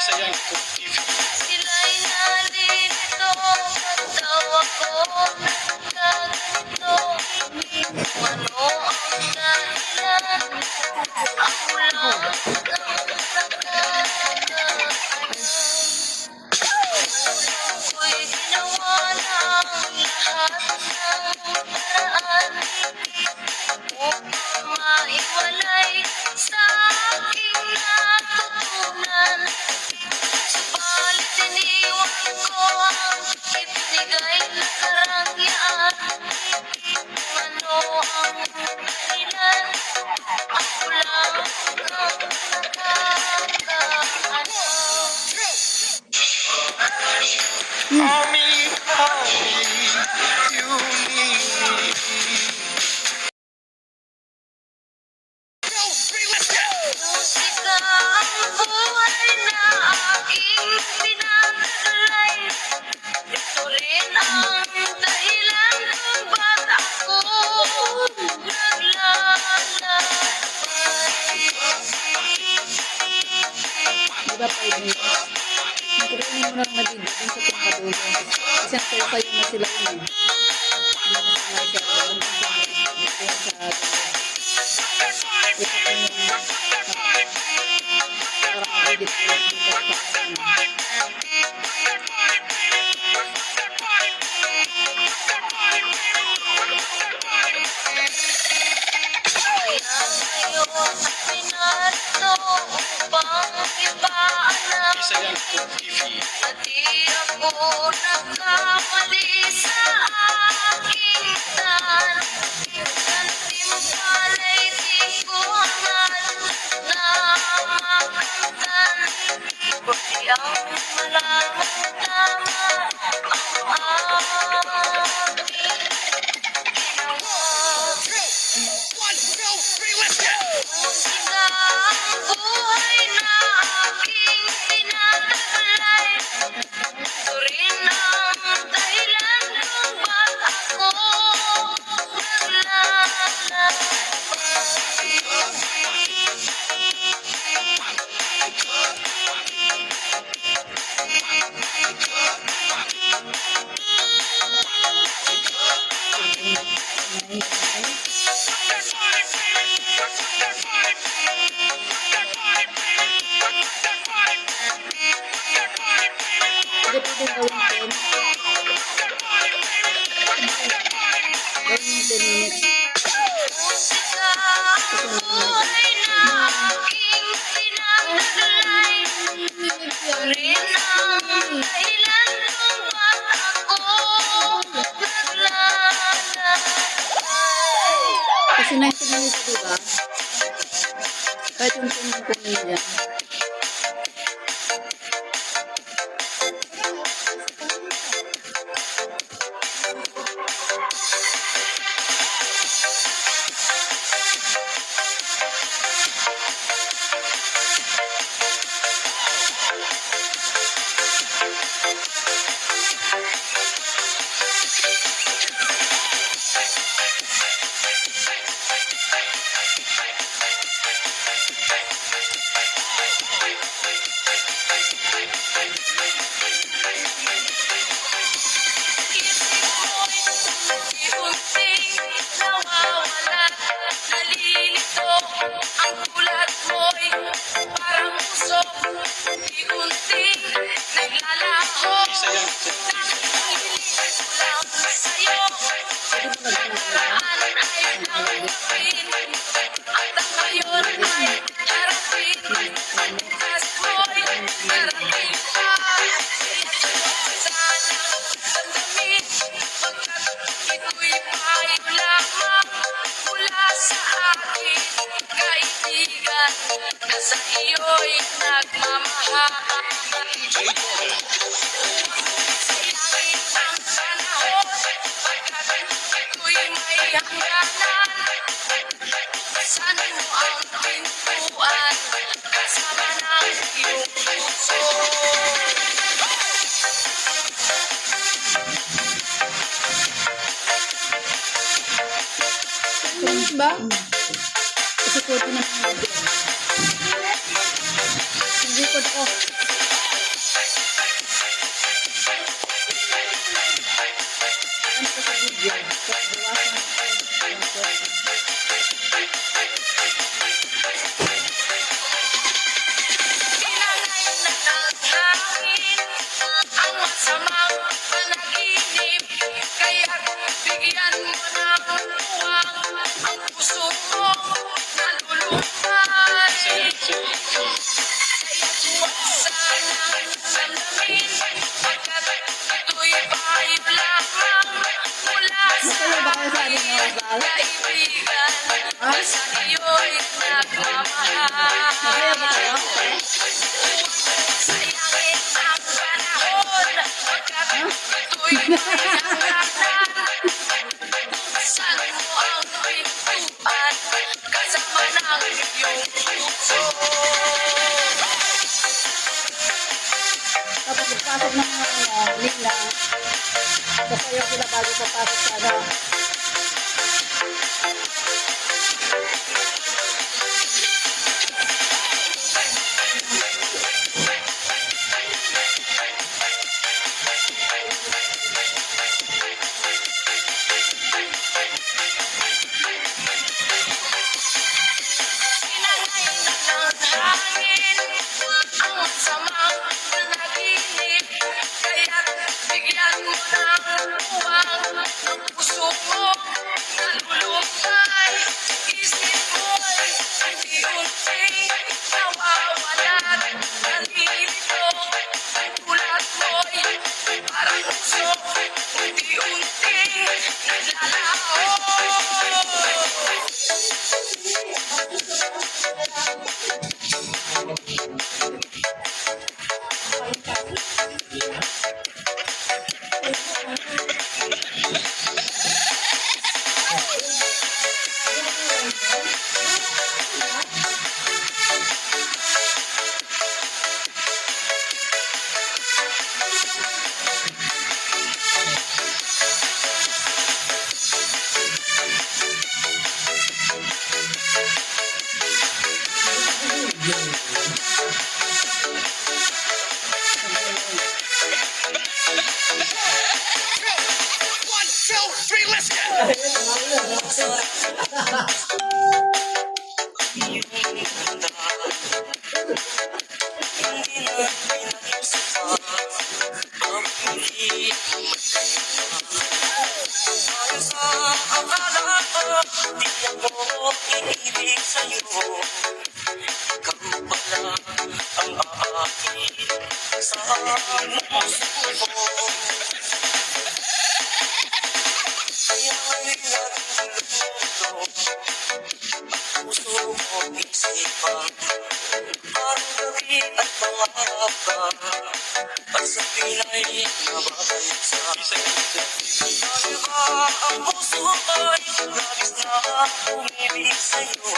Isa yan. Sila'y nalilito, pagtawa ko nagkaganito. Ano ang dahilan? Ako lang ang nakakaalam. Ako'y ginawa ng lahat ng paraan upang maiwalay sa aking natutunan. Subalit iniwan ko ang ibinigay na karangyaan. Kung ano ang dahilan, ako lang ang nakakaalam. Mommy, you need me. Musika ang buhay na aking pinagdalay. Ito rin ang dahilan kung ba't ako naglalakbay. Diba 5 minutes? Magkukunin mo lang na video dun sa pangkadulo. Isang sofa yun na sila yun eh. Hindi na sa may sarang. Ito yung sa dulo. Ito pa yung parang edit ulit dito sa Kaya ngayon pinarito upang ipaalam. Isa yan. At di ako nagkamali sa aking tan. Gantimpala'y di ko hangad na makamtan. Pati ang malamang tama ang aking ginawa. Musika ang buhay na aking pinagdalay. Ito rin ang dahilan kung ba't ako naglalakbay. Hindi pwede gawin 10. Gawin yung 10 minutes. Musika ang buhay na aking pinagdalay. Ito rin ang dahilan kung ba't ako naglalakbay. Kasi 90 minutes, diba? Kahit yung 10 yung kunin dyan. Sa iyo'y nagmamahal. Silangin ang panahon, pagkat ito'y may hangganan. Saan mo ang pintuan? Ba? Kasi kote na mga video. Yung record off. Ano ko sa video? Tapos bawasan ko yung kote. Inangay na ng hangin ang masamang panaginip, kaya't bigyan mo ng luwang ang puso mo nalulumbay. Kaya't huwag sanang damdamin, pagkat ito'y payo lamang mula sa aking kaibigan na sa iyo'y nagmamahal. Sayangin ang panahon, pagkat ito'y mayayanan. Buksan mo ang pintuan, kasama ng iyong puso. Tapos pagpasok ng mga nila, sasayaw sila bago papasok sa ano. Inangay na ng hangin ang masamang panaginip, kaya't bigyan mo ng luwang ang puso mo nalulumbay. Isip mo'y unti-unting nawawalan, nalilito ang ulat mo'y parang puso, unti-unting naglalaho. At sa Pinay nababalik sa dahil ba ang puso ay labis na umibig sa'yo.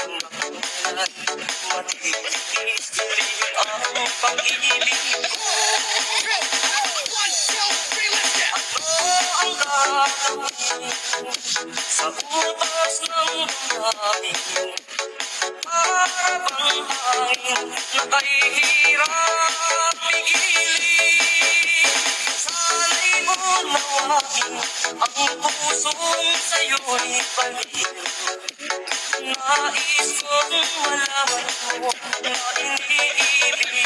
Kung matitis rin ang pag-ibig ko. Ano ang gagawin sa utas ng damdamin? Para bang hangin na kahihirap pigilin? Sana'y unawin ang pusong sa'yo'y balik. Nais kong malaman mo na iniibig